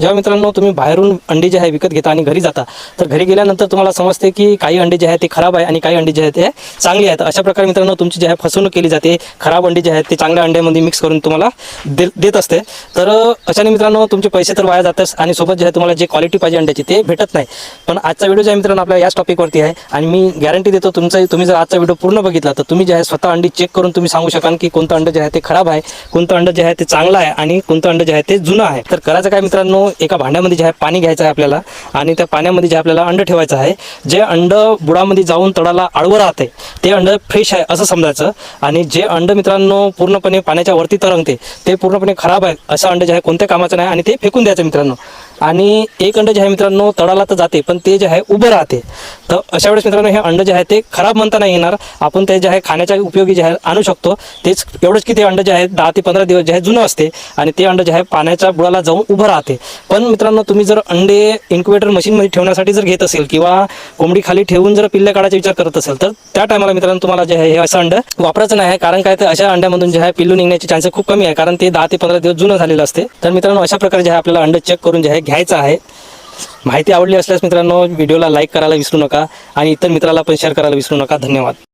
जेव्हा मित्रांनो तुम्ही बाहेरून अंडी जे आहे विकत घेता आणि घरी जाता, तर घरी गेल्यानंतर तुम्हाला समजते की काही अंडी जे आहेत ते खराब आहे आणि काही अंडी जे आहेत ते चांगली आहेत. अशा प्रकारे मित्रांनो तुमची जे आहे फसवणूक केली जाते. खराब अंडी जे आहेत ते चांगल्या अंड्यामध्ये मिक्स करून तुम्हाला देत असते. तर अशाने मित्रांनो तुमचे पैसे तर वाया जातात आणि सोबत जे आहे तुम्हाला जे क्वालिटी पाहिजे अंड्याची ते भेटत नाही. पण आजचा व्हिडिओ जे आहे मित्रांनो आपल्या याच टॉपिकवरती आहे आणि मी गॅरंटी देतो तुम्ही जर आजचा व्हिडिओ पूर्ण बघितला तर तुम्ही जे आहे स्वतः अंडी चेक करून तुम्ही सांगू शकाल की कोणतं अंड जे आहे ते खराब आहे, कोणतं अंड जे आहे ते चांगलं आहे आणि कोणतं अंड जे आहे ते जुनं आहे. तर करायचं काय मित्रांनो, एका भांड्यामध्ये जे आहे पाणी घ्यायचं आहे आपल्याला आणि त्या पाण्यामध्ये जे आपल्याला अंड ठेवायचं आहे. जे अंड बुडामध्ये जाऊन तळाला आडवं राहते ते अंड फ्रेश आहे असं समजायचं आणि जे अंड मित्रांनो पूर्णपणे पाण्याच्या वरती तरंगते ते पूर्णपणे खराब आहे. असं अंड जे आहे कोणत्या कामाचं नाही आणि ते फेकून द्यायचं मित्रांनो. आणि एक अंड जे आहे मित्रांनो तळाला तर जाते पण ते जे आहे उभं राहते. तर अशा वेळेस मित्रांनो हे अंड जे आहे ते खराब म्हणता नाही येणार, आपण ते जे आहे खाण्याच्या उपयोगी जे आहे आणू शकतो. तेच एवढंच की ते अंड जे आहे 10 ते 15 दिवस जे आहे जुनं असते आणि ते अंड जे आहे पाण्याच्या बुडाला जाऊन उभं राहते. पण मित्रांनो तुम्ही जर अंडे इन्क्युबेटर मशीनमध्ये ठेवण्यासाठी जर घेत असेल किंवा कोंबडी खाली ठेवून जर पिल्ल्या काढायचा विचार करत असेल तर त्या टायमाला मित्रांनो तुम्हाला जे आहे हे असं अंड वापरायचं नाही आहे. कारण काय तर अशा अंड्यामधून जे आहे पिल्लू निघण्याचे चान्सेस खूप कमी आहे, कारण ते 10 ते 15 दिवस जुनं झालेलं असते. तर मित्रांनो अशा प्रकारे जे आहे आपल्याला अंड चेक करून जे आहे घ्यायचं आहे. माहिती आवडली असल्यास मित्रांनो व्हिडिओला लाईक करायला विसरू नका आणि इतर मित्राला पण शेअर करायला विसरू नका. धन्यवाद.